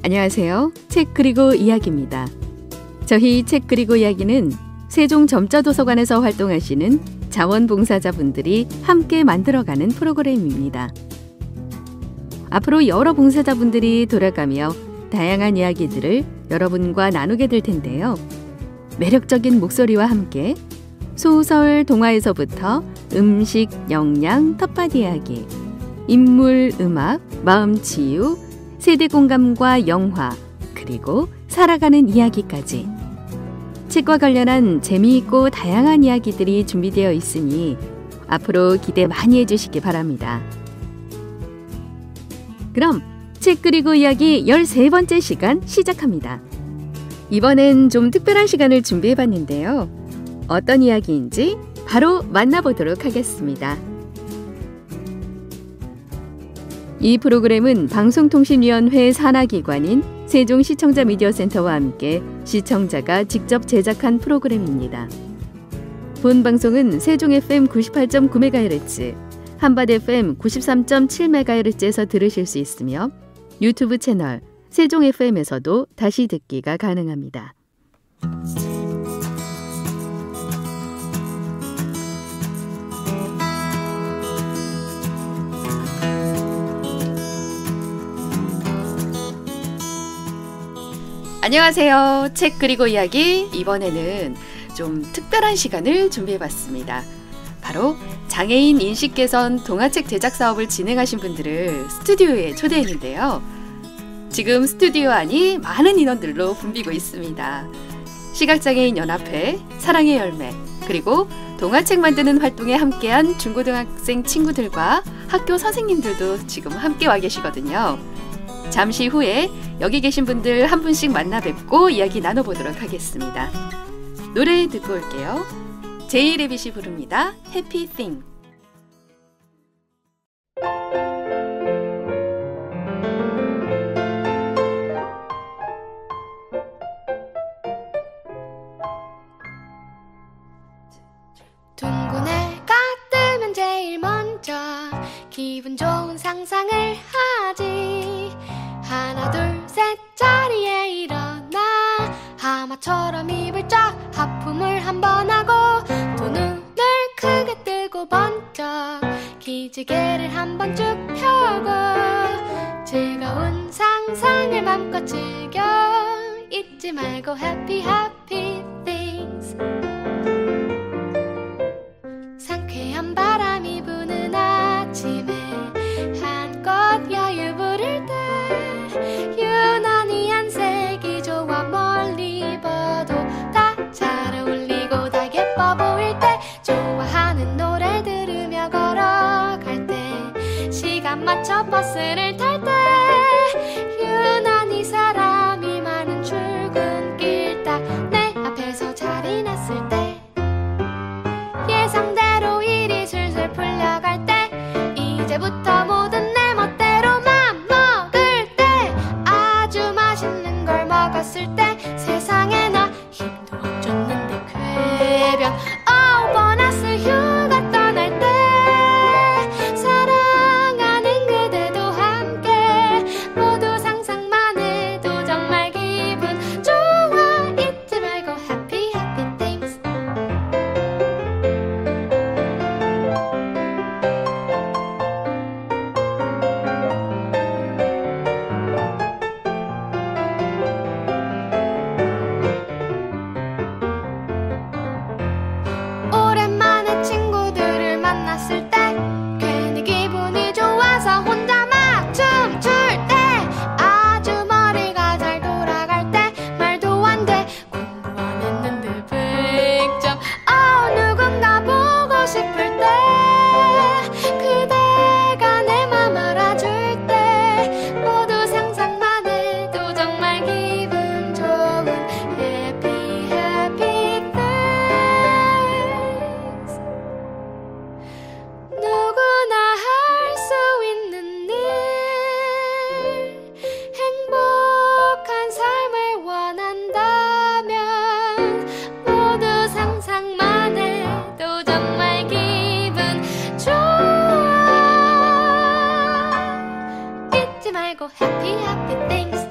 안녕하세요. 책 그리고 이야기입니다. 저희 책 그리고 이야기는 세종 점자도서관에서 활동하시는 자원봉사자분들이 함께 만들어가는 프로그램입니다. 앞으로 여러 봉사자분들이 돌아가며 다양한 이야기들을 여러분과 나누게 될 텐데요. 매력적인 목소리와 함께 소설, 동화에서부터 음식, 영양, 텃밭 이야기, 인물, 음악, 마음 치유, 세대 공감과 영화, 그리고 살아가는 이야기까지 책과 관련한 재미있고 다양한 이야기들이 준비되어 있으니 앞으로 기대 많이 해주시기 바랍니다. 그럼 책 그리고 이야기 13번째 시간 시작합니다. 이번엔 좀 특별한 시간을 준비해봤는데요. 어떤 이야기인지 바로 만나보도록 하겠습니다. 이 프로그램은 방송통신위원회 산하기관인 세종시청자미디어센터와 함께 시청자가 직접 제작한 프로그램입니다. 본 방송은 세종 FM 98.9MHz, 한밭 FM 93.7MHz에서 들으실 수 있으며 유튜브 채널 세종 FM에서도 다시 듣기가 가능합니다. 안녕하세요. 책 그리고 이야기, 이번에는 좀 특별한 시간을 준비해봤습니다. 바로 장애인 인식 개선 동화책 제작 사업을 진행하신 분들을 스튜디오에 초대했는데요. 지금 스튜디오 안이 많은 인원들로 붐비고 있습니다. 시각장애인 연합회, 사랑의 열매, 그리고 동화책 만드는 활동에 함께한 중고등학생 친구들과 학교 선생님들도 지금 함께 와 계시거든요. 잠시 후에 여기 계신 분들 한 분씩 만나 뵙고 이야기 나눠보도록 하겠습니다. 노래 듣고 올게요. 제이레빗이 부릅니다. Happy Thing. 둥근 해가 뜨면 제일 먼저 기분 좋은 상상을 하지. 하나 둘 셋 자리에 일어나 하마처럼 입을 쫙 하품을 한번 하고 또 눈을 크게 뜨고 번쩍 기지개를 한번 쭉 펴고 즐거운 상상을 맘껏 즐겨 잊지 말고 happy happy things. 상쾌한 바람이 부는 아침에 한껏 여유 부릴 때 유난히 안색이 좋아 멀리 봐도 다 잘 어울리고 다 예뻐 보일 때 좋아하는 노래 들으며 걸어갈 때 시간 맞춰 버스를 탈 때 유난히 사람이 많은 출근길 딱 내 앞에서 자리 났을 때 예상대로 일이 술술 풀려갈 때 이제부터 모든 내 멋대로 맘 먹을 때 아주 맛있는 걸 먹었을 때 세상에 나 힘도 안 줬는데 쾌변 보너스 휴가 떠날 때 사랑하는 그대도 함께 모두 상상만 해도 정말 기분 좋아 잊지 말고 happy happy things. 오랜만에 친구들을 만났을 때 괜히 기분이 좋아서 혼자 막 춤출 때 아주 머리가 잘 돌아갈 때 말도 안 돼 공부 안 했는데 100점 누군가 보고 싶을 때 그대가 내 맘 알아줄 때 모두 상상만 해도 정말 기분 좋은 happy happy things. 누구나 할 수 있는 일 행복한 삶을 원한다면 모두 상상만 해도 정말 기분 좋아 잊지 말고 happy happy things.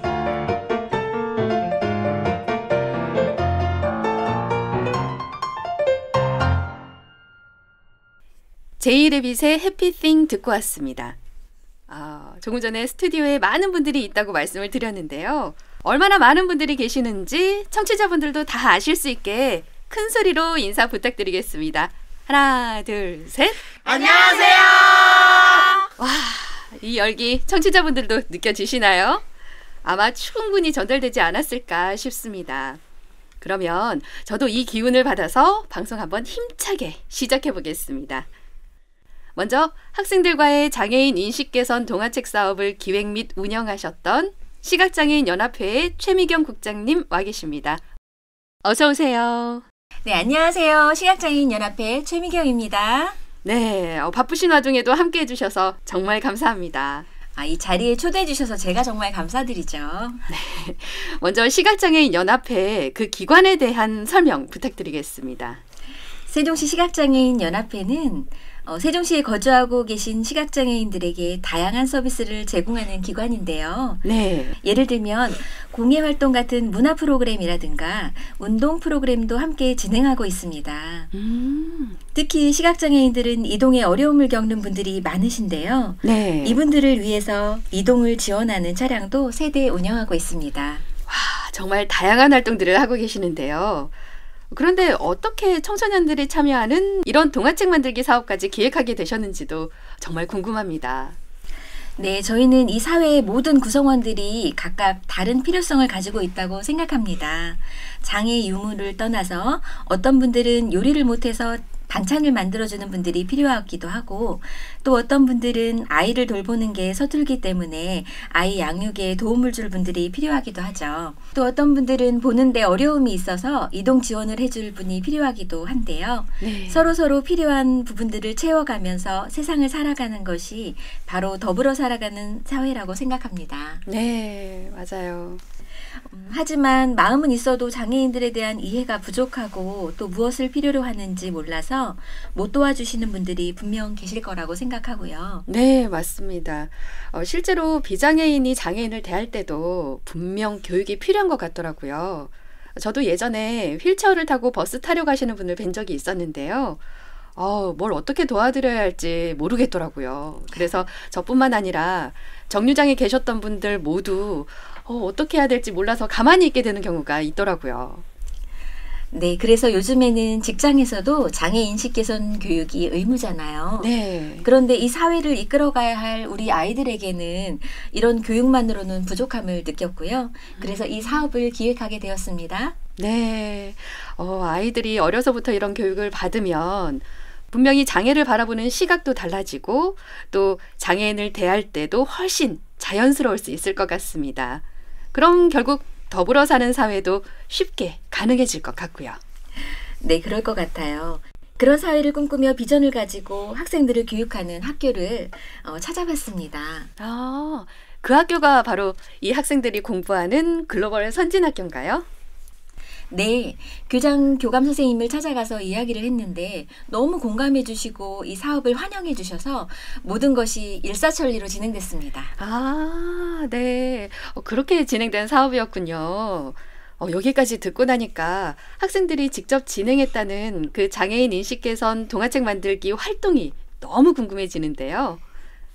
제이레빗의 해피띵 듣고 왔습니다. 조금 전에 스튜디오에 많은 분들이 있다고 말씀을 드렸는데요. 얼마나 많은 분들이 계시는지 청취자분들도 다 아실 수 있게 큰 소리로 인사 부탁드리겠습니다. 하나, 둘, 셋. 안녕하세요. 와, 이 열기 청취자분들도 느껴지시나요? 아마 충분히 전달되지 않았을까 싶습니다. 그러면 저도 이 기운을 받아서 방송 한번 힘차게 시작해 보겠습니다. 먼저 학생들과의 장애인 인식 개선 동화책 사업을 기획 및 운영하셨던 시각장애인 연합회의 최미경 국장님 와 계십니다. 어서 오세요. 네, 안녕하세요. 시각장애인 연합회 최미경입니다. 네, 바쁘신 와중에도 함께 해주셔서 정말 감사합니다. 이 자리에 초대해 주셔서 제가 정말 감사드리죠. 네, 먼저 시각장애인 연합회 그 기관에 대한 설명 부탁드리겠습니다. 세종시 시각장애인 연합회는 세종시에 거주하고 계신 시각장애인들에게 다양한 서비스를 제공하는 기관인데요. 네. 예를 들면 공예활동 같은 문화 프로그램이라든가 운동 프로그램도 함께 진행하고 있습니다. 특히 시각장애인들은 이동에 어려움을 겪는 분들이 많으신데요. 네. 이분들을 위해서 이동을 지원하는 차량도 3대 운영하고 있습니다. 와, 정말 다양한 활동들을 하고 계시는데요. 그런데 어떻게 청소년들이 참여하는 이런 동화책 만들기 사업까지 기획하게 되셨는지도 정말 궁금합니다. 네, 저희는 이 사회의 모든 구성원들이 각각 다른 필요성을 가지고 있다고 생각합니다. 장애 유무를 떠나서 어떤 분들은 요리를 못해서 반찬을 만들어주는 분들이 필요하기도 하고, 또 어떤 분들은 아이를 돌보는 게 서툴기 때문에 아이 양육에 도움을 줄 분들이 필요하기도 하죠. 또 어떤 분들은 보는데 어려움이 있어서 이동 지원을 해줄 분이 필요하기도 한데요. 네. 서로 필요한 부분들을 채워가면서 세상을 살아가는 것이 바로 더불어 살아가는 사회라고 생각합니다. 네, 맞아요. 하지만 마음은 있어도 장애인들에 대한 이해가 부족하고 또 무엇을 필요로 하는지 몰라서 못 도와주시는 분들이 분명 계실 거라고 생각하고요. 네, 맞습니다. 실제로 비장애인이 장애인을 대할 때도 분명 교육이 필요한 것 같더라고요. 저도 예전에 휠체어를 타고 버스 타려고 하시는 분을 뵌 적이 있었는데요. 뭘 어떻게 도와드려야 할지 모르겠더라고요. 그래서 저뿐만 아니라 정류장에 계셨던 분들 모두 어떻게 해야 될지 몰라서 가만히 있게 되는 경우가 있더라고요. 네, 그래서 요즘에는 직장에서도 장애 인식 개선 교육이 의무잖아요. 네. 그런데 이 사회를 이끌어가야 할 우리 아이들에게는 이런 교육만으로는 부족함을 느꼈고요. 그래서 이 사업을 기획하게 되었습니다. 네. 아이들이 어려서부터 이런 교육을 받으면 분명히 장애를 바라보는 시각도 달라지고 또 장애인을 대할 때도 훨씬 자연스러울 수 있을 것 같습니다. 그럼 결국 더불어 사는 사회도 쉽게 가능해질 것 같고요. 네, 그럴 것 같아요. 그런 사회를 꿈꾸며 비전을 가지고 학생들을 교육하는 학교를 찾아봤습니다. 그 학교가 바로 이 학생들이 공부하는 글로벌 선진학교인가요? 네, 교장 교감 선생님을 찾아가서 이야기를 했는데 너무 공감해 주시고 이 사업을 환영해 주셔서 모든 것이 일사천리로 진행됐습니다. 네. 그렇게 진행된 사업이었군요. 여기까지 듣고 나니까 학생들이 직접 진행했다는 그 장애인 인식 개선 동화책 만들기 활동이 너무 궁금해지는데요.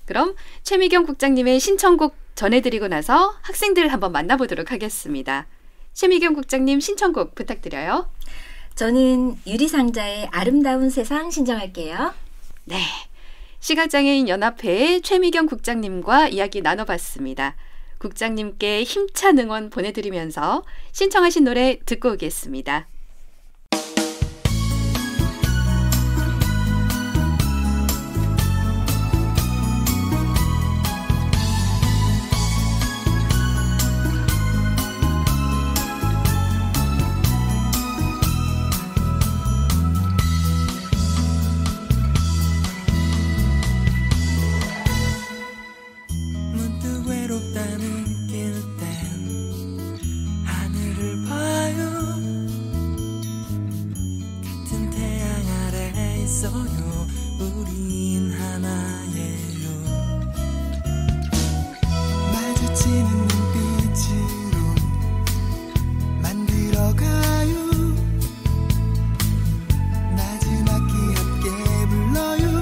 그럼 최미경 국장님의 신청곡 전해드리고 나서 학생들을 한번 만나보도록 하겠습니다. 최미경 국장님 신청곡 부탁드려요. 저는 유리상자의 아름다운 세상 신청할게요. 네, 시각장애인 연합회의 최미경 국장님과 이야기 나눠봤습니다. 국장님께 힘찬 응원 보내드리면서 신청하신 노래 듣고 오겠습니다. 우린 하나예요. 마주치는 눈빛으로 만들어가요. 마지막히 함께 불러요.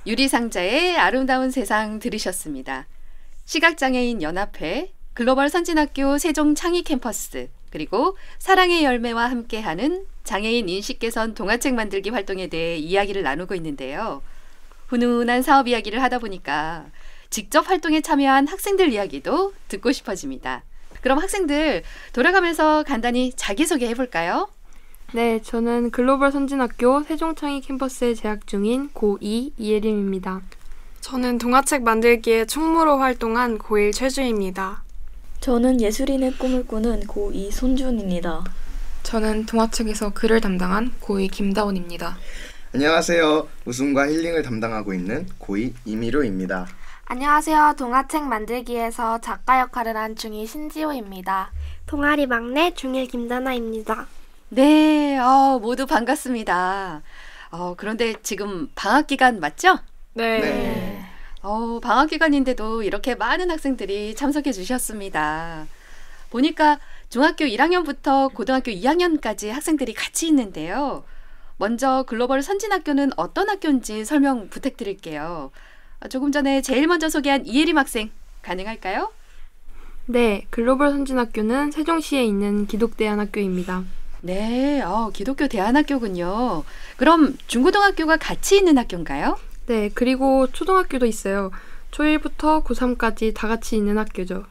유리상자의 아름다운 세상 들으셨습니다. 시각장애인 연합회, 글로벌 선진학교 세종창의 캠퍼스, 그리고 사랑의 열매와 함께하는 장애인 인식개선 동화책 만들기 활동에 대해 이야기를 나누고 있는데요. 훈훈한 사업 이야기를 하다 보니까 직접 활동에 참여한 학생들 이야기도 듣고 싶어집니다. 그럼 학생들 돌아가면서 간단히 자기소개 해볼까요? 네, 저는 글로벌 선진학교 세종창의 캠퍼스에 재학 중인 고2 이예림입니다. 저는 동화책 만들기에 총무로 활동한 고1 최주입니다. 저는 예술인의 꿈을 꾸는 고2 손준입니다. 저는 동화책에서 글을 담당한 고2 김다운입니다. 안녕하세요. 웃음과 힐링을 담당하고 있는 고2 이미로입니다. 안녕하세요. 동화책 만들기에서 작가 역할을 한 중2 신지호입니다. 동아리 막내 중1 김다나입니다. 네, 모두 반갑습니다. 그런데 지금 방학 기간 맞죠? 네. 방학 기간인데도 이렇게 많은 학생들이 참석해 주셨습니다. 보니까 중학교 1학년부터 고등학교 2학년까지 학생들이 같이 있는데요. 먼저 글로벌 선진학교는 어떤 학교인지 설명 부탁드릴게요. 조금 전에 제일 먼저 소개한 이예림 학생, 가능할까요? 네, 글로벌 선진학교는 세종시에 있는 기독대안학교입니다. 네, 기독교 대안학교군요. 그럼 중고등학교가 같이 있는 학교인가요? 네, 그리고 초등학교도 있어요. 초1부터 고3까지 다 같이 있는 학교죠.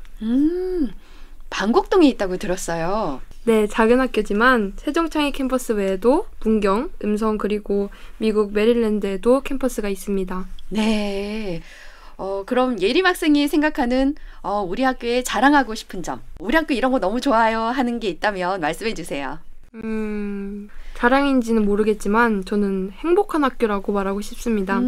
방곡동에 있다고 들었어요. 네, 작은 학교지만 세종창의 캠퍼스 외에도 문경, 음성 그리고 미국 메릴랜드에도 캠퍼스가 있습니다. 네. 그럼 예림 학생이 생각하는 우리 학교에 자랑하고 싶은 점, 우리 학교 이런 거 너무 좋아요 하는 게 있다면 말씀해 주세요. 자랑인지는 모르겠지만 저는 행복한 학교라고 말하고 싶습니다.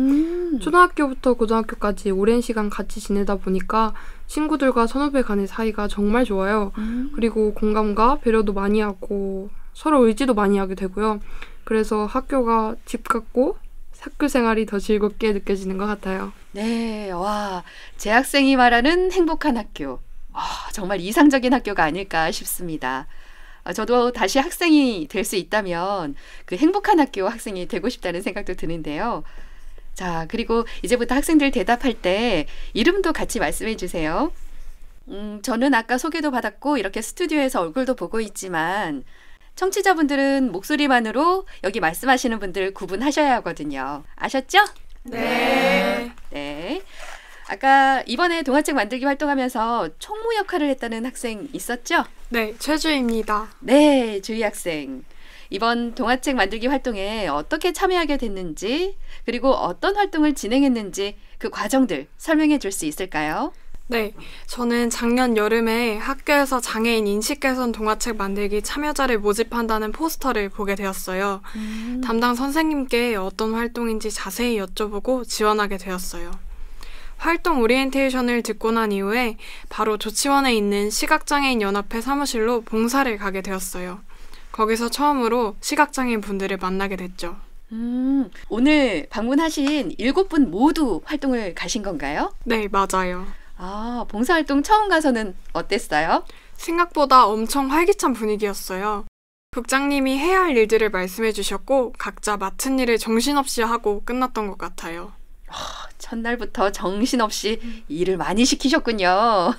초등학교부터 고등학교까지 오랜 시간 같이 지내다 보니까 친구들과 선후배 간의 사이가 정말 좋아요. 그리고 공감과 배려도 많이 하고 서로 의지도 많이 하게 되고요. 그래서 학교가 집 같고 학교 생활이 더 즐겁게 느껴지는 것 같아요. 네, 와, 제 학생이 말하는 행복한 학교. 정말 이상적인 학교가 아닐까 싶습니다. 저도 다시 학생이 될 수 있다면 그 행복한 학교 학생이 되고 싶다는 생각도 드는데요. 자, 그리고 이제부터 학생들 대답할 때 이름도 같이 말씀해 주세요. 저는 아까 소개도 받았고 이렇게 스튜디오에서 얼굴도 보고 있지만 청취자분들은 목소리만으로 여기 말씀하시는 분들 구분하셔야 하거든요. 아셨죠? 네. 네. 아까 이번에 동화책 만들기 활동하면서 총무 역할을 했다는 학생 있었죠? 네, 최주입니다. 네, 주희 학생. 이번 동화책 만들기 활동에 어떻게 참여하게 됐는지, 그리고 어떤 활동을 진행했는지 그 과정들 설명해 줄 수 있을까요? 네, 저는 작년 여름에 학교에서 장애인 인식개선 동화책 만들기 참여자를 모집한다는 포스터를 보게 되었어요. 담당 선생님께 어떤 활동인지 자세히 여쭤보고 지원하게 되었어요. 활동 오리엔테이션을 듣고 난 이후에 바로 조치원에 있는 시각장애인 연합회 사무실로 봉사를 가게 되었어요. 거기서 처음으로 시각장애인 분들을 만나게 됐죠. 오늘 방문하신 7분 모두 활동을 가신 건가요? 네, 맞아요. 봉사활동 처음 가서는 어땠어요? 생각보다 엄청 활기찬 분위기였어요. 국장님이 해야 할 일들을 말씀해 주셨고 각자 맡은 일을 정신없이 하고 끝났던 것 같아요. 첫날부터 정신없이 일을 많이 시키셨군요.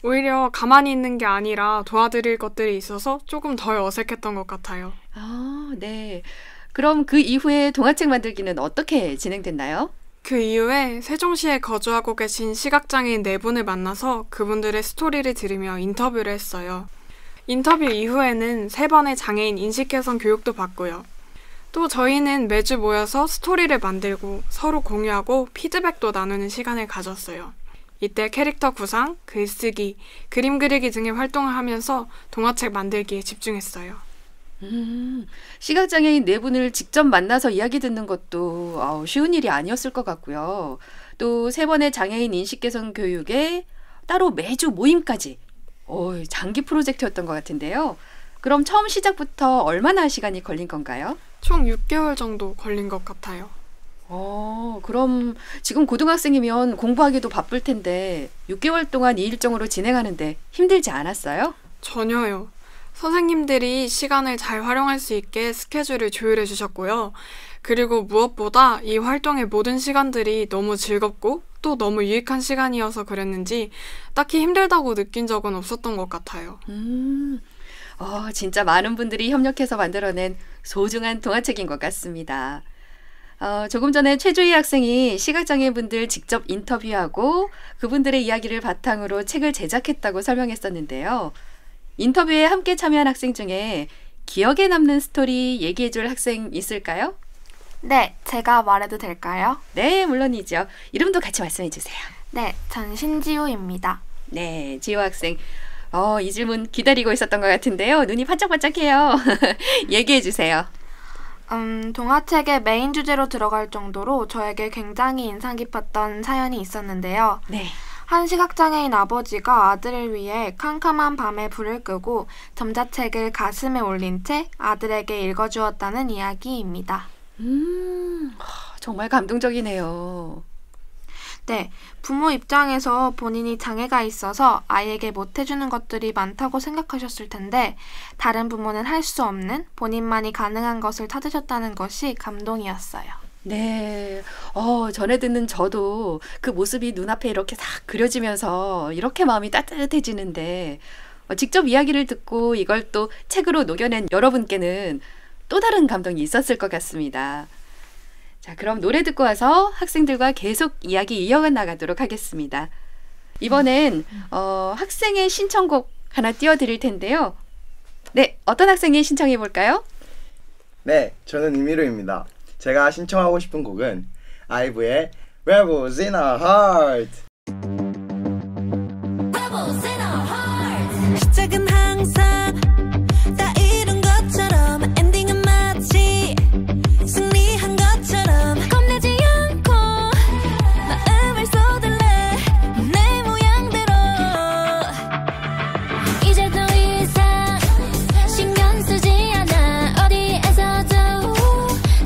오히려 가만히 있는 게 아니라 도와드릴 것들이 있어서 조금 덜 어색했던 것 같아요. 네. 그럼 그 이후에 동화책 만들기는 어떻게 진행됐나요? 그 이후에 세종시에 거주하고 계신 시각장애인 4분을 만나서 그분들의 스토리를 들으며 인터뷰를 했어요. 인터뷰 이후에는 3번의 장애인 인식개선 교육도 받고요. 또 저희는 매주 모여서 스토리를 만들고 서로 공유하고 피드백도 나누는 시간을 가졌어요. 이때 캐릭터 구상, 글쓰기, 그림 그리기 등의 활동을 하면서 동화책 만들기에 집중했어요. 시각장애인 4분을 직접 만나서 이야기 듣는 것도 쉬운 일이 아니었을 것 같고요. 또 3번의 장애인 인식개선 교육에 따로 매주 모임까지 장기 프로젝트였던 것 같은데요. 그럼 처음 시작부터 얼마나 시간이 걸린 건가요? 총 6개월 정도 걸린 것 같아요. 그럼 지금 고등학생이면 공부하기도 바쁠 텐데 6개월 동안 이 일정으로 진행하는데 힘들지 않았어요? 전혀요. 선생님들이 시간을 잘 활용할 수 있게 스케줄을 조율해 주셨고요. 그리고 무엇보다 이 활동의 모든 시간들이 너무 즐겁고 또 너무 유익한 시간이어서 그랬는지 딱히 힘들다고 느낀 적은 없었던 것 같아요. 진짜 많은 분들이 협력해서 만들어낸 소중한 동화책인 것 같습니다. 조금 전에 최주희 학생이 시각장애인분들 직접 인터뷰하고 그분들의 이야기를 바탕으로 책을 제작했다고 설명했었는데요. 인터뷰에 함께 참여한 학생 중에 기억에 남는 스토리 얘기해줄 학생 있을까요? 네, 제가 말해도 될까요? 네, 물론이죠. 이름도 같이 말씀해 주세요. 네, 전 신지우입니다. 네, 지호 학생. 이 질문 기다리고 있었던 것 같은데요. 눈이 반짝반짝해요. 얘기해 주세요. 동화책의 메인 주제로 들어갈 정도로 저에게 굉장히 인상 깊었던 사연이 있었는데요. 네. 한 시각장애인 아버지가 아들을 위해 캄캄한 밤에 불을 끄고 점자책을 가슴에 올린 채 아들에게 읽어주었다는 이야기입니다. 정말 감동적이네요. 네, 부모 입장에서 본인이 장애가 있어서 아이에게 못해주는 것들이 많다고 생각하셨을 텐데 다른 부모는 할 수 없는 본인만이 가능한 것을 찾으셨다는 것이 감동이었어요. 네, 전에 듣는 저도 그 모습이 눈앞에 이렇게 싹 그려지면서 이렇게 마음이 따뜻해지는데 직접 이야기를 듣고 이걸 또 책으로 녹여낸 여러분께는 또 다른 감동이 있었을 것 같습니다. 자, 그럼 노래 듣고 와서 학생들과 계속 이야기 이어가 나가도록 하겠습니다. 이번엔 학생의 신청곡 하나 띄워드릴 텐데요. 네, 어떤 학생이 신청해 볼까요? 네, 저는 이미로입니다. 제가 신청하고 싶은 곡은 아이브의 Rebels in Our Heart. 시작은 항상 다 이룬 것처럼 엔딩은 마치 승리한 것처럼 겁내지 않고 마음을 쏟을래 내 모양대로 이제 더 이상 신경 쓰지 않아 어디에서도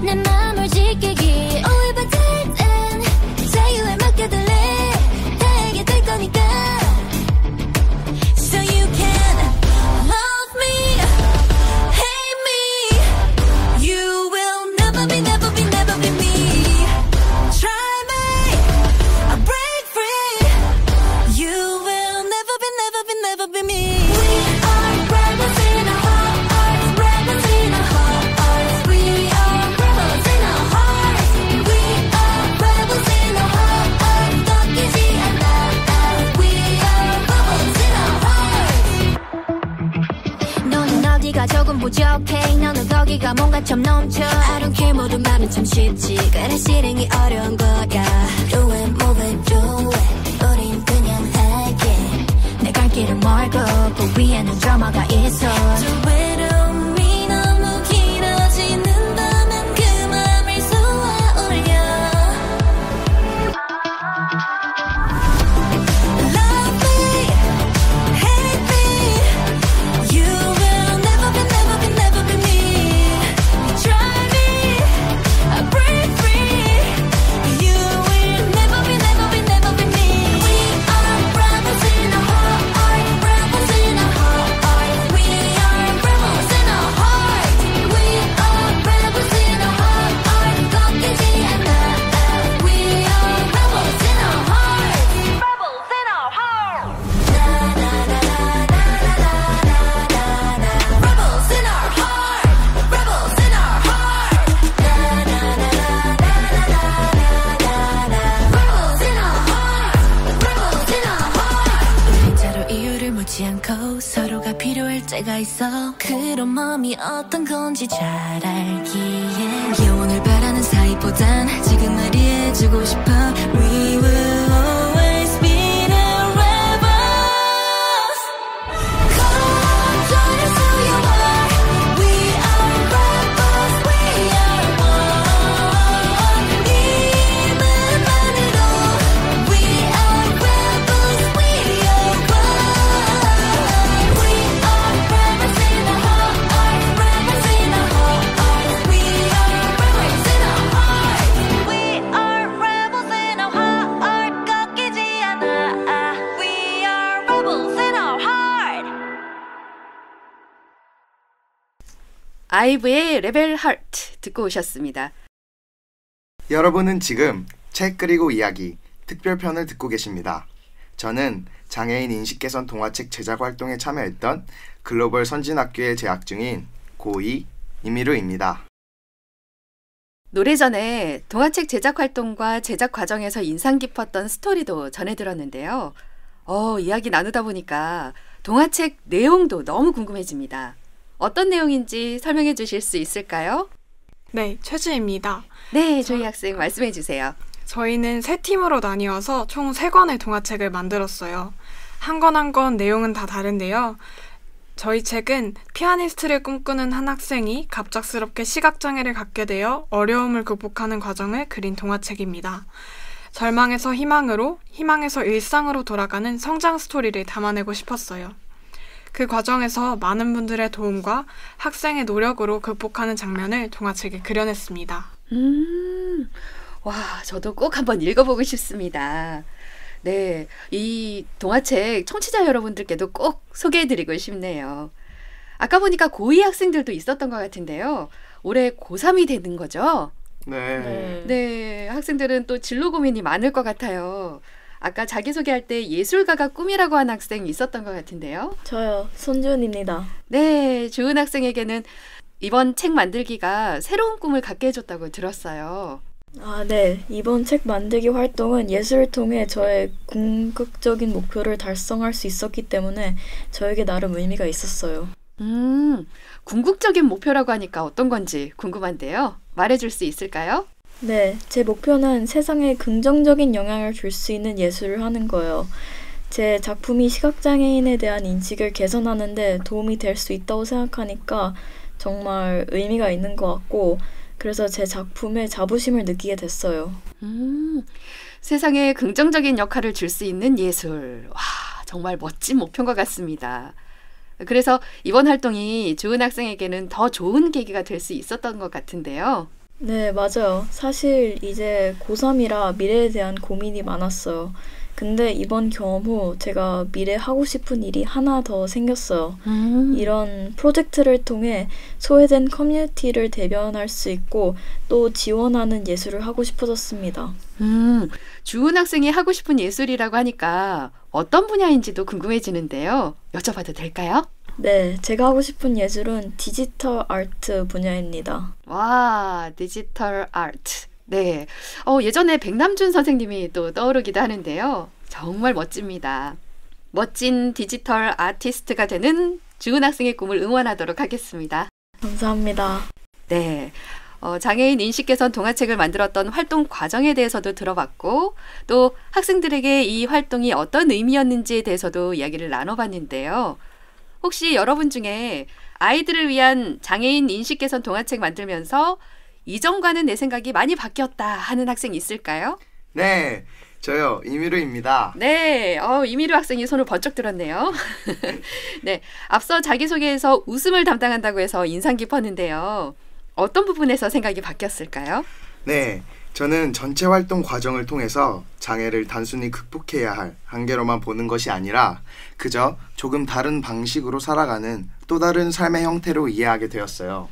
내 맘을 지키기 Only by then 자유에 맡겨둘래 다에게 될 거니까 So you can love me, hate me. You will never be, never be, never be me. Try me, I'll break free. You will never be, never be, never be me. We are rebels in our hearts, rebels in our hearts. We are rebels in our hearts. We are rebels in our hearts. 꺾이지 않아. We are rebels in our hearts. 너는 어디가 조금 부족해 너는 거기가 뭔가 좀 넘쳐 I don't care 모든 말은 참 쉽지 그래 실행이 어려운 거야 Do it, move it, do it 우린 그냥 할게 내 갈 길은 멀고 그 위에는 드라마가 있어 저 외로움이 너무 길어지는다면 그 맘을 쏘아 올려 Love me, hate me. You will never be, never be, never be me. Try me, I'll break free. You will never be, never be, never be me. We are rebels in our heart, rebels in our heart. We are rebels in our heart. We are rebels in our heart. 꺾이지 않아. We are rebels in our heart. Rebels in our heart. Rebels in our heart, rebels in our heart. Rebels in our heart, rebels in our heart. 우린 서로 이유를 묻지 않고 서로가 필요할 때가 있어. 그런 마음이 어떤 건지 잘 알기에 영원을 바라는 사이보단 지금을 이해해주고 싶어. We will always be the rebels. Come join us who you are. We are rebels. We are one. 이름만으로 We are rebels. We are one. We are rebels in our heart. Rebels in our heart. We are rebels in our heart. We are rebels in our heart. 꺾이지 않아. We are rebels in our heart. 아이브의 레벨 하트 듣고 오셨습니다. 여러분은 지금 책 그리고 이야기 특별편을 듣고 계십니다. 저는 장애인 인식 개선 동화책 제작 활동에 참여했던 글로벌 선진학교에 재학 중인 고2 이미루입니다. 노래 전에 동화책 제작 활동과 제작 과정에서 인상 깊었던 스토리도 전해 들었는데요. 이야기 나누다 보니까 동화책 내용도 너무 궁금해집니다. 어떤 내용인지 설명해 주실 수 있을까요? 네, 최주입니다. 네, 조희 학생 말씀해 주세요. 저희는 3팀으로 나뉘어서 총 3권의 동화책을 만들었어요. 한 권 한 권 내용은 다 다른데요. 저희 책은 피아니스트를 꿈꾸는 한 학생이 갑작스럽게 시각장애를 갖게 되어 어려움을 극복하는 과정을 그린 동화책입니다. 절망에서 희망으로, 희망에서 일상으로 돌아가는 성장 스토리를 담아내고 싶었어요. 그 과정에서 많은 분들의 도움과 학생의 노력으로 극복하는 장면을 동화책에 그려냈습니다. 와, 저도 꼭 한번 읽어보고 싶습니다. 네, 이 동화책 청취자 여러분들께도 꼭 소개해드리고 싶네요. 아까 보니까 고2 학생들도 있었던 것 같은데요. 올해 고3이 되는 거죠? 네, 학생들은 또 진로 고민이 많을 것 같아요. 아까 자기소개할 때 예술가가 꿈이라고 한 학생이 있었던 것 같은데요. 저요, 손주은입니다. 네, 주은 학생에게는 이번 책 만들기가 새로운 꿈을 갖게 해줬다고 들었어요. 네. 이번 책 만들기 활동은 예술을 통해 저의 궁극적인 목표를 달성할 수 있었기 때문에 저에게 나름 의미가 있었어요. 궁극적인 목표라고 하니까 어떤 건지 궁금한데요. 말해줄 수 있을까요? 네, 제 목표는 세상에 긍정적인 영향을 줄 수 있는 예술을 하는 거예요. 제 작품이 시각장애인에 대한 인식을 개선하는 데 도움이 될 수 있다고 생각하니까 정말 의미가 있는 것 같고, 그래서 제 작품에 자부심을 느끼게 됐어요. 세상에 긍정적인 역할을 줄 수 있는 예술. 와, 정말 멋진 목표인 것 같습니다. 그래서 이번 활동이 주은 학생에게는 더 좋은 계기가 될 수 있었던 것 같은데요. 네, 맞아요. 사실 이제 고3이라 미래에 대한 고민이 많았어요. 근데 이번 경험 후 제가 미래 하고 싶은 일이 하나 더 생겼어요. 이런 프로젝트를 통해 소외된 커뮤니티를 대변할 수 있고 또 지원하는 예술을 하고 싶어졌습니다. 주은 학생이 하고 싶은 예술이라고 하니까 어떤 분야인지도 궁금해지는데요. 여쭤봐도 될까요? 네, 제가 하고 싶은 예술은 디지털 아트 분야입니다. 와, 디지털 아트. 네, 예전에 백남준 선생님이 또 떠오르기도 하는데요. 정말 멋집니다. 멋진 디지털 아티스트가 되는 주은 학생의 꿈을 응원하도록 하겠습니다. 감사합니다. 네, 장애인 인식 개선 동화책을 만들었던 활동 과정에 대해서도 들어봤고, 또 학생들에게 이 활동이 어떤 의미였는지에 대해서도 이야기를 나눠봤는데요. 혹시 여러분 중에 아이들을 위한 장애인 인식 개선 동화책 만들면서 이전과는 내 생각이 많이 바뀌었다 하는 학생 있을까요? 네, 저요, 이미루입니다. 네, 이미루 학생이 손을 번쩍 들었네요. 네, 앞서 자기소개에서 웃음을 담당한다고 해서 인상 깊었는데요. 어떤 부분에서 생각이 바뀌었을까요? 네, 저는 전체 활동 과정을 통해서 장애를 단순히 극복해야 할 한계로만 보는 것이 아니라 그저 조금 다른 방식으로 살아가는 또 다른 삶의 형태로 이해하게 되었어요.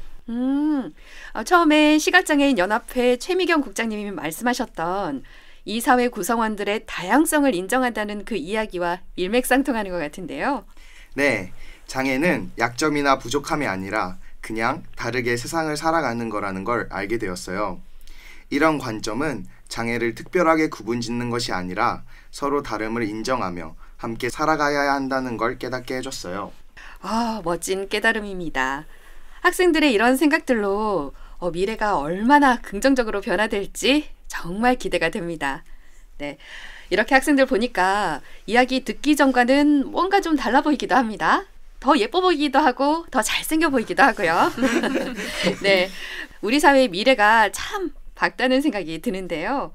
처음에 시각장애인 연합회 최미경 국장님이 말씀하셨던 이 사회 구성원들의 다양성을 인정한다는 그 이야기와 일맥상통하는 것 같은데요. 네, 장애는 약점이나 부족함이 아니라 그냥 다르게 세상을 살아가는 거라는 걸 알게 되었어요. 이런 관점은 장애를 특별하게 구분짓는 것이 아니라 서로 다름을 인정하며 함께 살아가야 한다는 걸 깨닫게 해줬어요. 멋진 깨달음입니다. 학생들의 이런 생각들로 미래가 얼마나 긍정적으로 변화될지 정말 기대가 됩니다. 네, 이렇게 학생들 보니까 이야기 듣기 전과는 뭔가 좀 달라 보이기도 합니다. 더 예뻐 보이기도 하고 더 잘생겨 보이기도 하고요. 네, 우리 사회의 미래가 참 밝다는 생각이 드는데요.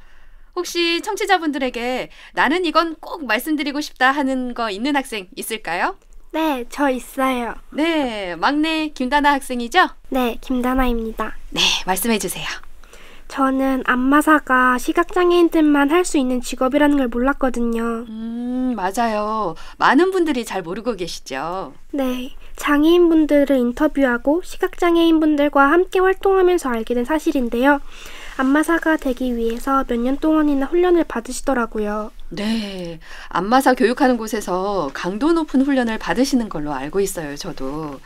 혹시 청취자분들에게 나는 이건 꼭 말씀드리고 싶다 하는 거 있는 학생 있을까요? 네, 저 있어요. 네, 막내 김다나 학생이죠? 네, 김다나입니다. 네, 말씀해 주세요. 저는 안마사가 시각장애인들만 할 수 있는 직업이라는 걸 몰랐거든요. 맞아요. 많은 분들이 잘 모르고 계시죠. 네, 장애인분들을 인터뷰하고 시각장애인분들과 함께 활동하면서 알게 된 사실인데요. 안마사가 되기 위해서 몇 년 동안이나 훈련을 받으시더라고요. 네, 안마사 교육하는 곳에서 강도 높은 훈련을 받으시는 걸로 알고 있어요, 저도.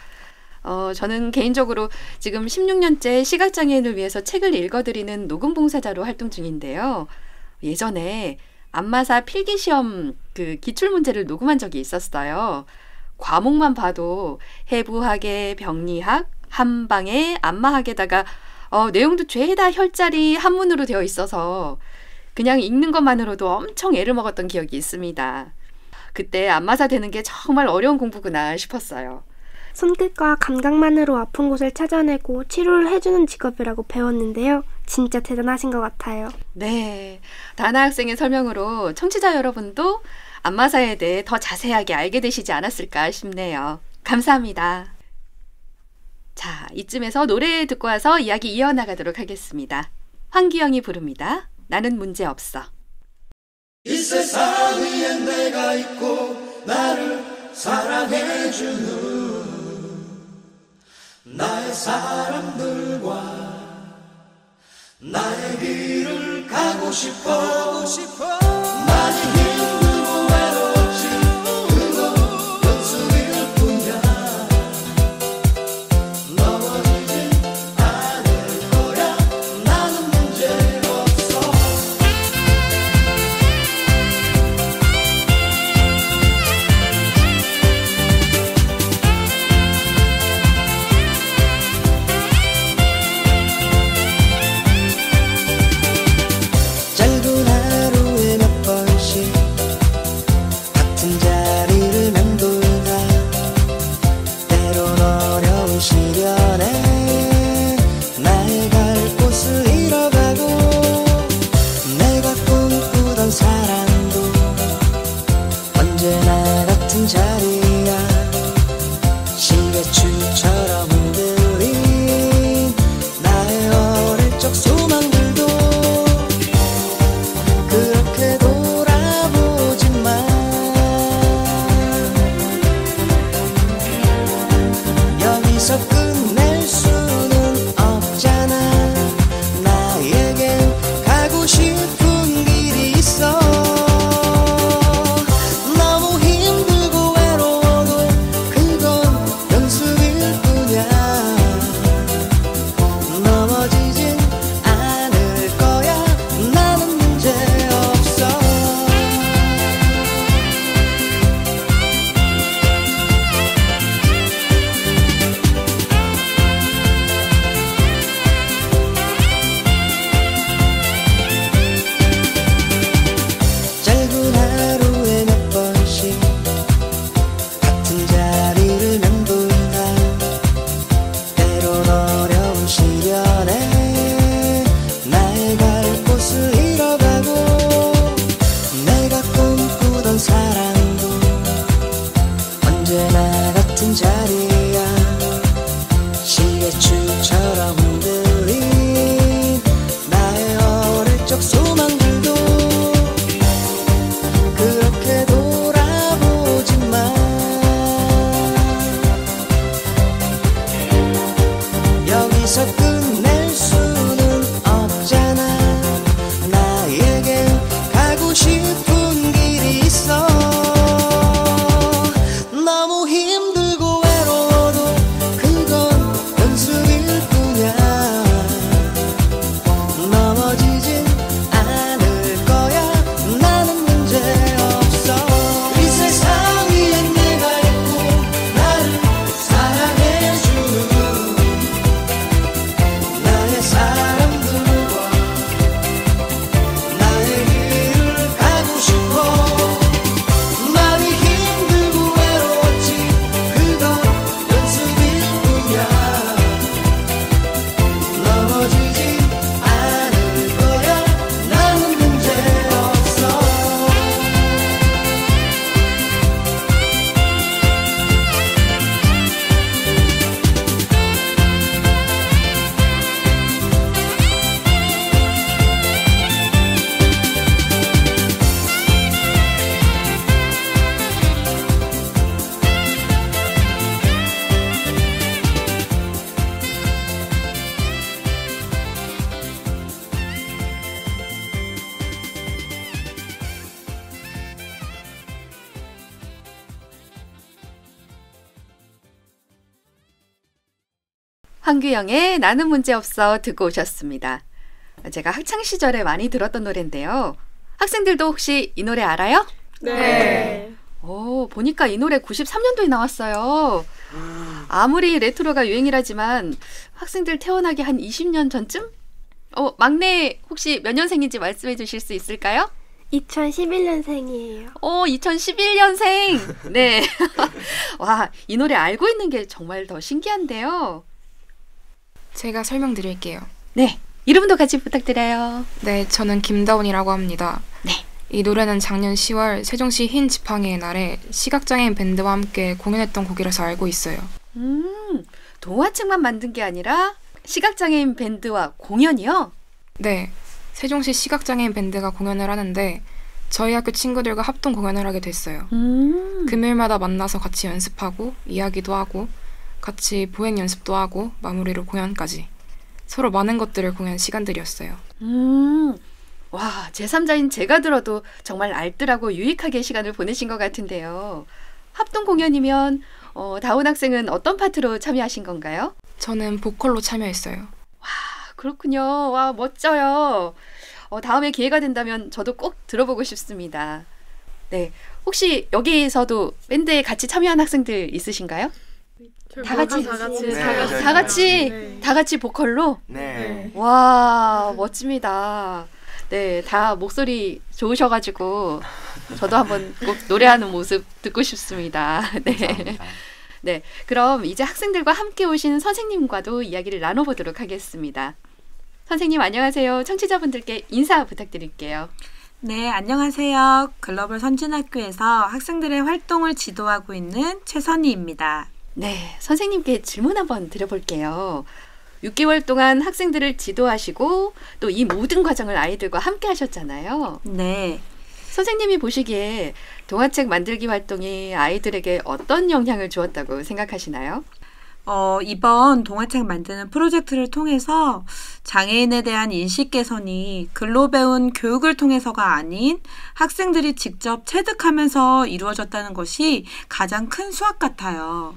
저는 개인적으로 지금 16년째 시각장애인을 위해서 책을 읽어드리는 녹음봉사자로 활동 중인데요. 예전에 안마사 필기시험 그 기출문제를 녹음한 적이 있었어요. 과목만 봐도 해부학에 병리학, 한방에 안마학에다가 내용도 죄다 혈자리 한문으로 되어 있어서 그냥 읽는 것만으로도 엄청 애를 먹었던 기억이 있습니다. 그때 안마사 되는 게 정말 어려운 공부구나 싶었어요. 손끝과 감각만으로 아픈 곳을 찾아내고 치료를 해주는 직업이라고 배웠는데요. 진짜 대단하신 것 같아요. 네, 다나 학생의 설명으로 청취자 여러분도 안마사에 대해 더 자세하게 알게 되시지 않았을까 싶네요. 감사합니다. 자, 이쯤에서 노래 듣고 와서 이야기 이어나가도록 하겠습니다. 황기영이 부릅니다. 나는 문제없어. 이 세상 위에 내가 있고 나를 사랑해주는 나의 사람들과 나의 길을 가고 싶어 많이 힘들고 외롭지 그건 연습일 뿐이야 넘어지진 않을 거야 나는 문제없어 짧은 하루에 몇 황규영의 나는 문제없어 듣고 오셨습니다. 제가 학창 시절에 많이 들었던 노래인데요. 학생들도 혹시 이 노래 알아요? 네. 보니까 이 노래 93년도에 나왔어요. 아무리 레트로가 유행이라지만 학생들 태어나기 한 20년 전쯤? 막내 혹시 몇 년생인지 말씀해 주실 수 있을까요? 2011년생이에요. 2011년생. 네. 와, 이 노래 알고 있는 게 정말 더 신기한데요. 제가 설명드릴게요. 네. 이름도 같이 부탁드려요. 네, 저는 김다운이라고 합니다. 네. 이 노래는 작년 10월 세종시 흰 지팡이의 날에 시각장애인 밴드와 함께 공연했던 곡이라서 알고 있어요. 동화책만 만든 게 아니라 시각장애인 밴드와 공연이요? 네, 세종시 시각장애인 밴드가 공연을 하는데 저희 학교 친구들과 합동 공연을 하게 됐어요. 금요일마다 만나서 같이 연습하고 이야기도 하고 같이 보행 연습도 하고 마무리로 공연까지 서로 많은 것들을 공연 시간들이었어요. 와, 제3자인 제가 들어도 정말 알뜰하고 유익하게 시간을 보내신 것 같은데요. 합동 공연이면 다운 학생은 어떤 파트로 참여하신 건가요? 저는 보컬로 참여했어요. 와, 그렇군요. 와, 멋져요. 다음에 기회가 된다면 저도 꼭 들어보고 싶습니다. 네, 혹시 여기에서도 밴드에 같이 참여한 학생들 있으신가요? 다 같이 보컬로? 네. 와, 멋집니다. 네, 다 목소리 좋으셔가지고 저도 한번 꼭 노래하는 모습 듣고 싶습니다. 네. 감사합니다. 네, 그럼 이제 학생들과 함께 오신 선생님과도 이야기를 나눠보도록 하겠습니다. 선생님 안녕하세요. 청취자분들께 인사 부탁드릴게요. 네, 안녕하세요. 글로벌 선진학교에서 학생들의 활동을 지도하고 있는 최선희입니다. 네, 선생님께 질문 한번 드려볼게요. 6개월 동안 학생들을 지도하시고 또 이 모든 과정을 아이들과 함께 하셨잖아요. 네. 선생님이 보시기에 동화책 만들기 활동이 아이들에게 어떤 영향을 주었다고 생각하시나요? 이번 동화책 만드는 프로젝트를 통해서 장애인에 대한 인식 개선이 글로 배운 교육을 통해서가 아닌 학생들이 직접 체득하면서 이루어졌다는 것이 가장 큰 수확 같아요.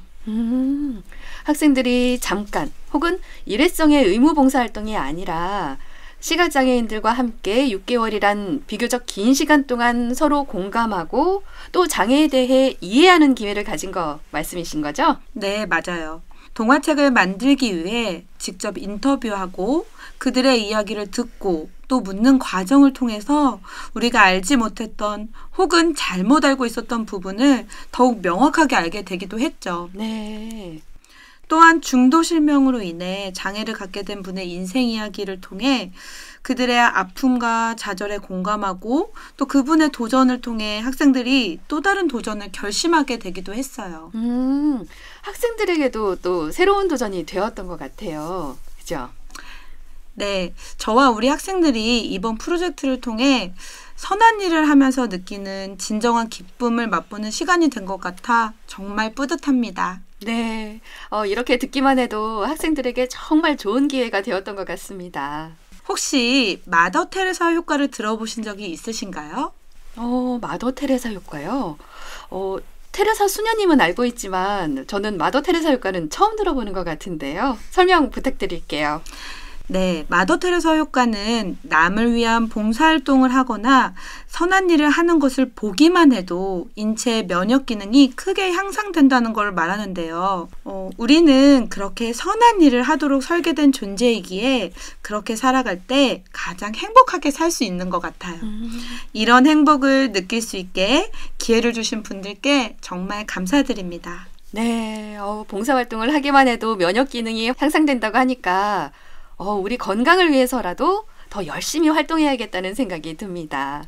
학생들이 잠깐 혹은 일회성의 의무 봉사활동이 아니라 시각장애인들과 함께 6개월이란 비교적 긴 시간 동안 서로 공감하고 또 장애에 대해 이해하는 기회를 가진 거 말씀이신 거죠? 네, 맞아요. 동화책을 만들기 위해 직접 인터뷰하고 그들의 이야기를 듣고 또 묻는 과정을 통해서 우리가 알지 못했던 혹은 잘못 알고 있었던 부분을 더욱 명확하게 알게 되기도 했죠. 네. 또한 중도 실명으로 인해 장애를 갖게 된 분의 인생 이야기를 통해 그들의 아픔과 좌절에 공감하고 또 그분의 도전을 통해 학생들이 또 다른 도전을 결심하게 되기도 했어요. 학생들에게도 또 새로운 도전이 되었던 것 같아요. 그죠? 네, 저와 우리 학생들이 이번 프로젝트를 통해 선한 일을 하면서 느끼는 진정한 기쁨을 맛보는 시간이 된 것 같아 정말 뿌듯합니다. 네, 이렇게 듣기만 해도 학생들에게 정말 좋은 기회가 되었던 것 같습니다. 혹시 마더 테레사 효과를 들어보신 적이 있으신가요? 마더 테레사 효과요? 테레사 수녀님은 알고 있지만 저는 마더 테레사 효과는 처음 들어보는 것 같은데요. 설명 부탁드릴게요. 네, 마더 테레사 효과는 남을 위한 봉사활동을 하거나 선한 일을 하는 것을 보기만 해도 인체의 면역 기능이 크게 향상된다는 걸 말하는데요. 우리는 그렇게 선한 일을 하도록 설계된 존재이기에 그렇게 살아갈 때 가장 행복하게 살 수 있는 것 같아요. 이런 행복을 느낄 수 있게 기회를 주신 분들께 정말 감사드립니다. 네, 봉사활동을 하기만 해도 면역 기능이 향상된다고 하니까 우리 건강을 위해서라도 더 열심히 활동해야겠다는 생각이 듭니다.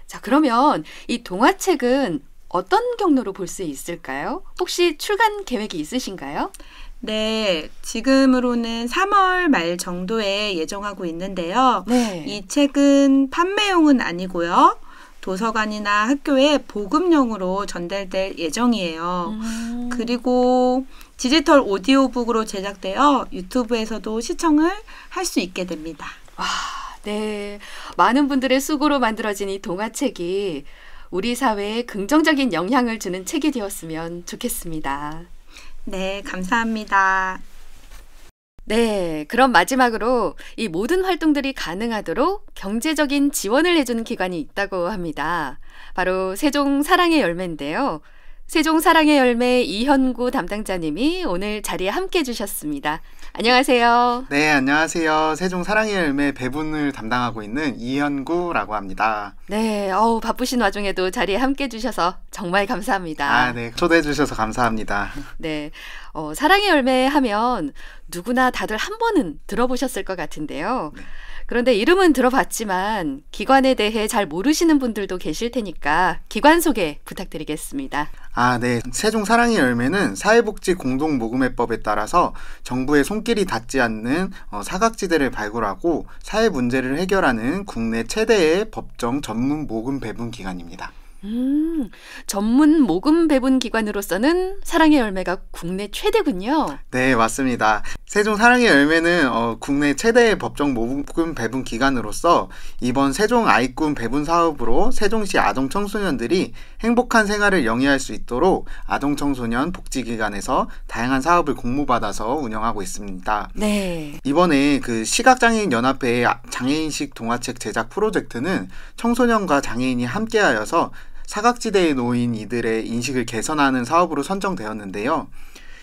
자, 그러면 이 동화책은 어떤 경로로 볼 수 있을까요? 혹시 출간 계획이 있으신가요? 네, 지금으로는 3월 말 정도에 예정하고 있는데요. 네. 이 책은 판매용은 아니고요. 도서관이나 학교에 보급용으로 전달될 예정이에요. 그리고 디지털 오디오북으로 제작되어 유튜브에서도 시청을 할 수 있게 됩니다. 와, 네. 많은 분들의 수고로 만들어진 이 동화책이 우리 사회에 긍정적인 영향을 주는 책이 되었으면 좋겠습니다. 네, 감사합니다. 네, 그럼 마지막으로 이 모든 활동들이 가능하도록 경제적인 지원을 해주는 기관이 있다고 합니다. 바로 세종 사랑의 열매인데요. 세종 사랑의 열매 이현구 담당자님이 오늘 자리에 함께 해주셨습니다. 안녕하세요. 네, 안녕하세요. 세종 사랑의 열매 배분을 담당하고 있는 이현구라고 합니다. 네, 바쁘신 와중에도 자리에 함께 해주셔서 정말 감사합니다. 네, 초대해 주셔서 감사합니다. 네, 사랑의 열매 하면 누구나 다들 한 번은 들어보셨을 것 같은데요. 네. 그런데 이름은 들어봤지만 기관에 대해 잘 모르시는 분들도 계실 테니까 기관 소개 부탁드리겠습니다. 네. 세종 사랑의 열매는 사회복지 공동모금회법에 따라서 정부의 손길이 닿지 않는 사각지대를 발굴하고 사회 문제를 해결하는 국내 최대의 법정 전문 모금 배분 기관입니다. 전문 모금 배분 기관으로서는 사랑의 열매가 국내 최대군요. 네, 맞습니다. 세종 사랑의 열매는 국내 최대의 법정 모금 배분 기관으로서 이번 세종 아이꿈 배분 사업으로 세종시 아동 청소년들이 행복한 생활을 영위할 수 있도록 아동 청소년 복지기관에서 다양한 사업을 공모받아서 운영하고 있습니다. 네. 이번에 그 시각장애인 연합회의 장애인식 동화책 제작 프로젝트는 청소년과 장애인이 함께하여서 사각지대에 놓인 이들의 인식을 개선하는 사업으로 선정되었는데요.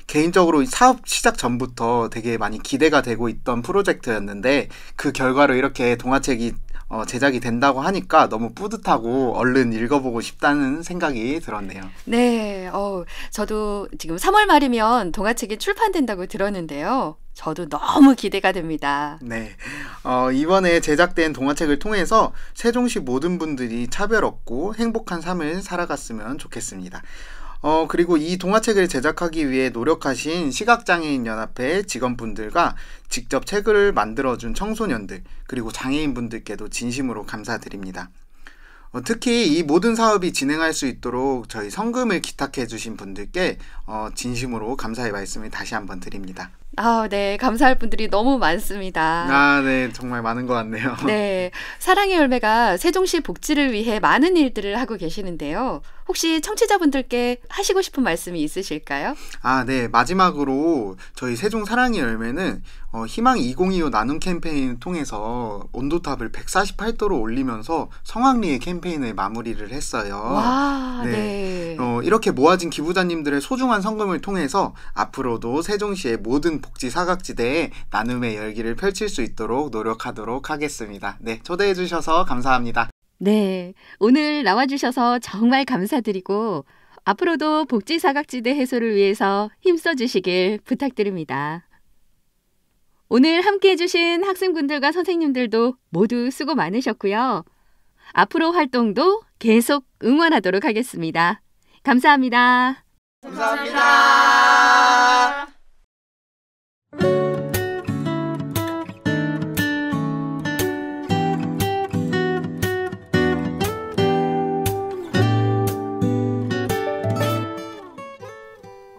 개인적으로 사업 시작 전부터 되게 많이 기대가 되고 있던 프로젝트였는데 그 결과로 이렇게 동화책이 제작이 된다고 하니까 너무 뿌듯하고 얼른 읽어보고 싶다는 생각이 들었네요. 네, 저도 지금 3월 말이면 동화책이 출판된다고 들었는데요. 저도 너무 기대가 됩니다. 네, 이번에 제작된 동화책을 통해서 세종시 모든 분들이 차별 없고 행복한 삶을 살아갔으면 좋겠습니다. 그리고 이 동화책을 제작하기 위해 노력하신 시각장애인 연합회 직원분들과 직접 책을 만들어준 청소년들 그리고 장애인분들께도 진심으로 감사드립니다. 특히 이 모든 사업이 진행할 수 있도록 저희 성금을 기탁해 주신 분들께 진심으로 감사의 말씀을 다시 한번 드립니다. 네, 감사할 분들이 너무 많습니다. 네, 정말 많은 것 같네요. 네, 사랑의 열매가 세종시 복지를 위해 많은 일들을 하고 계시는데요. 혹시 청취자분들께 하시고 싶은 말씀이 있으실까요? 네, 마지막으로 저희 세종 사랑의 열매는 희망 2025 나눔 캠페인을 통해서 온도탑을 148도로 올리면서 성황리에 캠페인을 마무리를 했어요. 와, 네. 이렇게 모아진 기부자님들의 소중한 성금을 통해서 앞으로도 세종시의 모든 복지 사각지대에 나눔의 열기를 펼칠 수 있도록 노력하도록 하겠습니다. 네, 초대해 주셔서 감사합니다. 네, 오늘 나와주셔서 정말 감사드리고 앞으로도 복지 사각지대 해소를 위해서 힘써주시길 부탁드립니다. 오늘 함께해 주신 학생분들과 선생님들도 모두 수고 많으셨고요. 앞으로 활동도 계속 응원하도록 하겠습니다. 감사합니다. 감사합니다.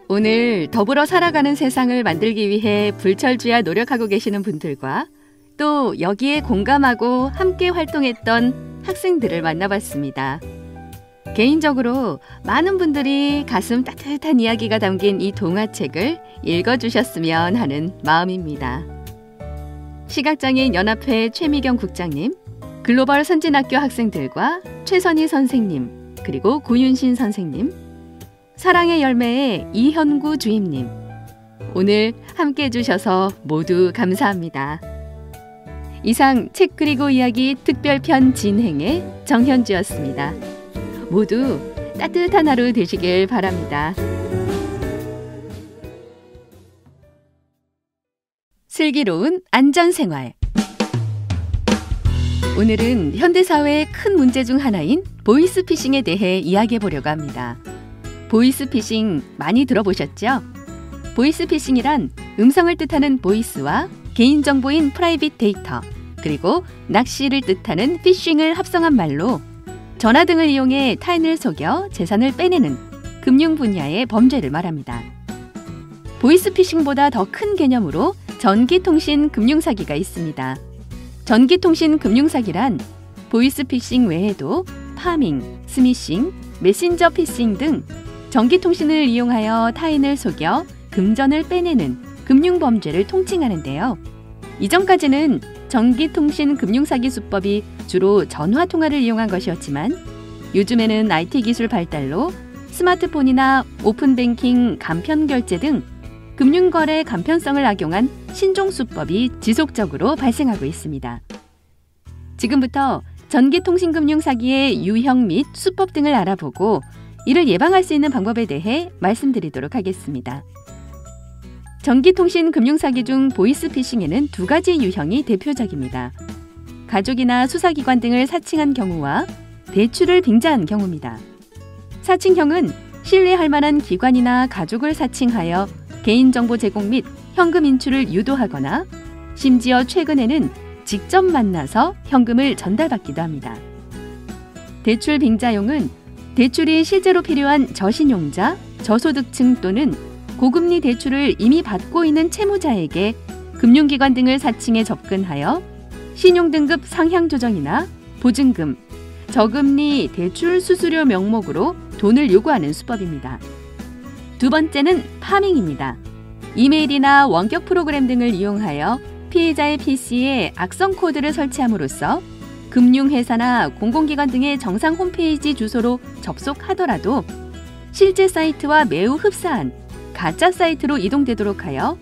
오늘 더불어 살아가는 세상을 만들기 위해 불철주야 노력하고 계시는 분들과 또 여기에 공감하고 함께 활동했던 학생들을 만나봤습니다. 개인적으로 많은 분들이 가슴 따뜻한 이야기가 담긴 이 동화책을 읽어주셨으면 하는 마음입니다. 시각장애인 연합회 최미경 국장님, 글로벌 선진학교 학생들과 최선희 선생님, 그리고 고윤신 선생님, 사랑의 열매의 이현구 주임님, 오늘 함께 해주셔서 모두 감사합니다. 이상 책 그리고 이야기 특별편 진행의 정현주였습니다. 모두 따뜻한 하루 되시길 바랍니다. 슬기로운 안전생활. 오늘은 현대사회의 큰 문제 중 하나인 보이스피싱에 대해 이야기해 보려고 합니다. 보이스피싱 많이 들어보셨죠? 보이스피싱이란 음성을 뜻하는 보이스와 개인정보인 프라이빗 데이터, 그리고 낚시를 뜻하는 피싱을 합성한 말로 전화 등을 이용해 타인을 속여 재산을 빼내는 금융 분야의 범죄를 말합니다. 보이스피싱보다 더 큰 개념으로 전기통신 금융사기가 있습니다. 전기통신 금융사기란 보이스피싱 외에도 파밍, 스미싱, 메신저 피싱 등 전기통신을 이용하여 타인을 속여 금전을 빼내는 금융범죄를 통칭하는데요. 이전까지는 전기통신금융사기 수법이 주로 전화통화를 이용한 것이었지만 요즘에는 IT 기술 발달로 스마트폰이나 오픈뱅킹, 간편결제 등 금융거래 간편성을 악용한 신종 수법이 지속적으로 발생하고 있습니다. 지금부터 전기통신금융 사기의 유형 및 수법 등을 알아보고 이를 예방할 수 있는 방법에 대해 말씀드리도록 하겠습니다. 전기통신금융 사기 중 보이스피싱에는 두 가지 유형이 대표적입니다. 가족이나 수사기관 등을 사칭한 경우와 대출을 빙자한 경우입니다. 사칭형은 신뢰할 만한 기관이나 가족을 사칭하여 개인정보 제공 및 현금 인출을 유도하거나 심지어 최근에는 직접 만나서 현금을 전달받기도 합니다. 대출 빙자용은 대출이 실제로 필요한 저신용자, 저소득층 또는 고금리 대출을 이미 받고 있는 채무자에게 금융기관 등을 사칭해 접근하여 신용등급 상향 조정이나 보증금, 저금리 대출 수수료 명목으로 돈을 요구하는 수법입니다. 두 번째는 파밍입니다. 이메일이나 원격 프로그램 등을 이용하여 피해자의 PC에 악성 코드를 설치함으로써 금융회사나 공공기관 등의 정상 홈페이지 주소로 접속하더라도 실제 사이트와 매우 흡사한 가짜 사이트로 이동되도록 하여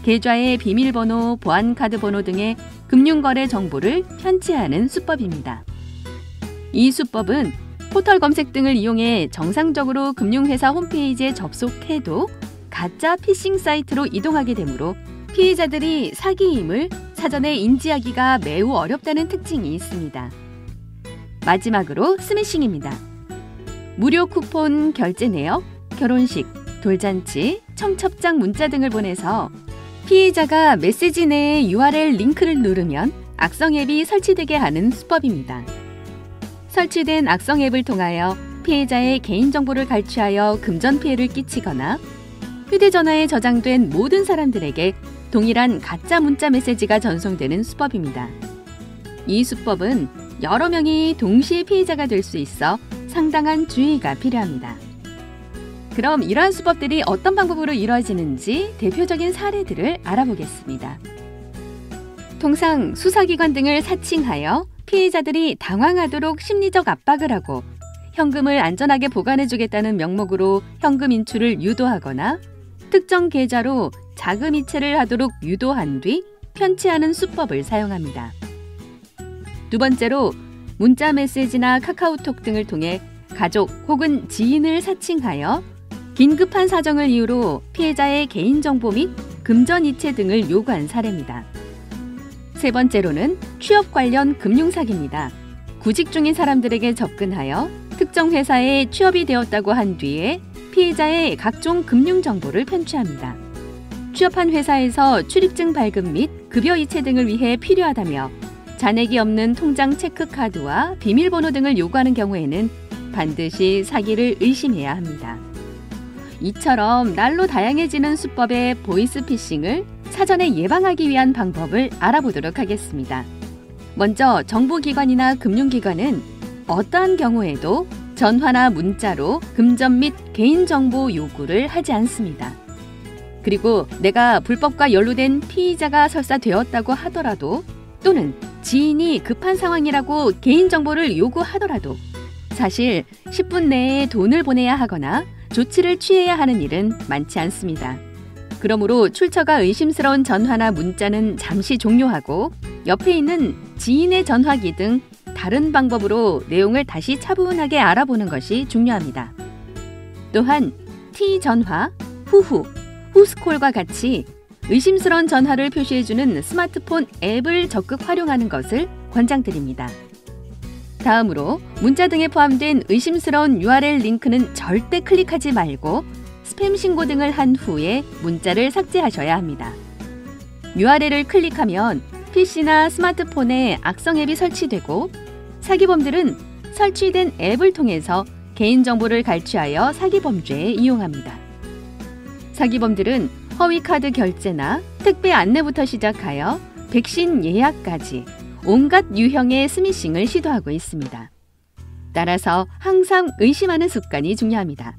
계좌의 비밀번호, 보안카드 번호 등의 금융거래 정보를 편취하는 수법입니다. 이 수법은 포털 검색 등을 이용해 정상적으로 금융회사 홈페이지에 접속해도 가짜 피싱 사이트로 이동하게 되므로 피해자들이 사기임을 사전에 인지하기가 매우 어렵다는 특징이 있습니다. 마지막으로 스매싱입니다. 무료 쿠폰 결제 내역, 결혼식, 돌잔치, 청첩장 문자 등을 보내서 피해자가 메시지 내에 URL 링크를 누르면 악성 앱이 설치되게 하는 수법입니다. 설치된 악성 앱을 통하여 피해자의 개인정보를 갈취하여 금전 피해를 끼치거나 휴대전화에 저장된 모든 사람들에게 동일한 가짜 문자 메시지가 전송되는 수법입니다. 이 수법은 여러 명이 동시에 피해자가 될 수 있어 상당한 주의가 필요합니다. 그럼 이러한 수법들이 어떤 방법으로 이루어지는지 대표적인 사례들을 알아보겠습니다. 통상 수사기관 등을 사칭하여 피해자들이 당황하도록 심리적 압박을 하고 현금을 안전하게 보관해주겠다는 명목으로 현금 인출을 유도하거나 특정 계좌로 자금 이체를 하도록 유도한 뒤 편취하는 수법을 사용합니다. 두 번째로 문자 메시지나 카카오톡 등을 통해 가족 혹은 지인을 사칭하여 긴급한 사정을 이유로 피해자의 개인정보 및 금전 이체 등을 요구한 사례입니다. 세 번째로는 취업 관련 금융사기입니다. 구직 중인 사람들에게 접근하여 특정 회사에 취업이 되었다고 한 뒤에 피해자의 각종 금융정보를 편취합니다. 취업한 회사에서 출입증 발급 및 급여 이체 등을 위해 필요하다며 잔액이 없는 통장 체크카드와 비밀번호 등을 요구하는 경우에는 반드시 사기를 의심해야 합니다. 이처럼 날로 다양해지는 수법의 보이스피싱을 사전에 예방하기 위한 방법을 알아보도록 하겠습니다. 먼저 정보기관이나 금융기관은 어떠한 경우에도 전화나 문자로 금전 및 개인정보 요구를 하지 않습니다. 그리고 내가 불법과 연루된 피의자가 설사 되었다고 하더라도 또는 지인이 급한 상황이라고 개인정보를 요구하더라도 사실 10분 내에 돈을 보내야 하거나 조치를 취해야 하는 일은 많지 않습니다. 그러므로 출처가 의심스러운 전화나 문자는 잠시 종료하고 옆에 있는 지인의 전화기 등 다른 방법으로 내용을 다시 차분하게 알아보는 것이 중요합니다. 또한 T전화, 후후, 후스콜과 같이 의심스러운 전화를 표시해주는 스마트폰 앱을 적극 활용하는 것을 권장드립니다. 다음으로 문자 등에 포함된 의심스러운 URL 링크는 절대 클릭하지 말고 스팸 신고 등을 한 후에 문자를 삭제하셔야 합니다. URL을 클릭하면 PC나 스마트폰에 악성 앱이 설치되고 사기범들은 설치된 앱을 통해서 개인정보를 갈취하여 사기범죄에 이용합니다. 사기범들은 허위 카드 결제나 택배 안내부터 시작하여 백신 예약까지 온갖 유형의 스미싱을 시도하고 있습니다. 따라서 항상 의심하는 습관이 중요합니다.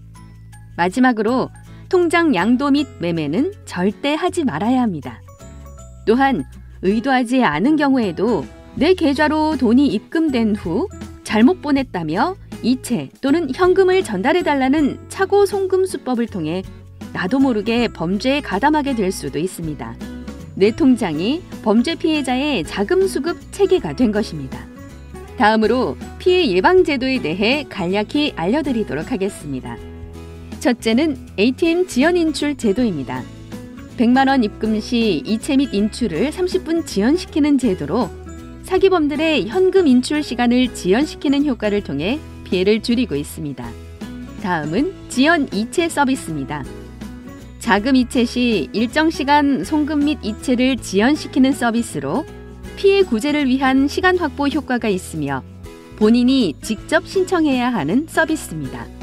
마지막으로 통장 양도 및 매매는 절대 하지 말아야 합니다. 또한 의도하지 않은 경우에도 내 계좌로 돈이 입금된 후 잘못 보냈다며 이체 또는 현금을 전달해달라는 착오 송금 수법을 통해 나도 모르게 범죄에 가담하게 될 수도 있습니다. 내 통장이 범죄 피해자의 자금 수급 체계가 된 것입니다. 다음으로 피해 예방 제도에 대해 간략히 알려드리도록 하겠습니다. 첫째는 ATM 지연 인출 제도입니다. 100만 원 입금 시 이체 및 인출을 30분 지연시키는 제도로 사기범들의 현금 인출 시간을 지연시키는 효과를 통해 피해를 줄이고 있습니다. 다음은 지연 이체 서비스입니다. 자금 이체 시 일정 시간 송금 및 이체를 지연시키는 서비스로 피해 구제를 위한 시간 확보 효과가 있으며 본인이 직접 신청해야 하는 서비스입니다.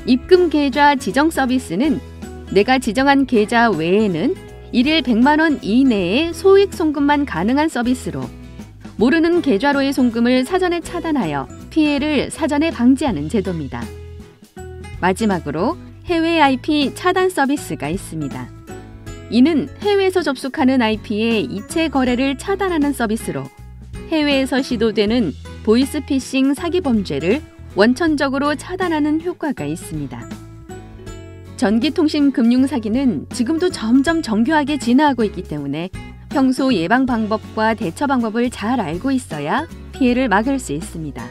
입금 계좌 지정 서비스는 내가 지정한 계좌 외에는 일일 100만 원 이내에 소액 송금만 가능한 서비스로 모르는 계좌로의 송금을 사전에 차단하여 피해를 사전에 방지하는 제도입니다. 마지막으로 해외 IP 차단 서비스가 있습니다. 이는 해외에서 접속하는 IP의 이체 거래를 차단하는 서비스로 해외에서 시도되는 보이스피싱 사기 범죄를 원천적으로 차단하는 효과가 있습니다. 전기통신 금융 사기는 지금도 점점 정교하게 진화하고 있기 때문에 평소 예방 방법과 대처 방법을 잘 알고 있어야 피해를 막을 수 있습니다.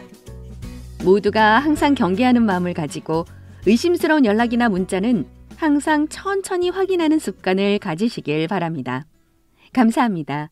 모두가 항상 경계하는 마음을 가지고 의심스러운 연락이나 문자는 항상 천천히 확인하는 습관을 가지시길 바랍니다. 감사합니다.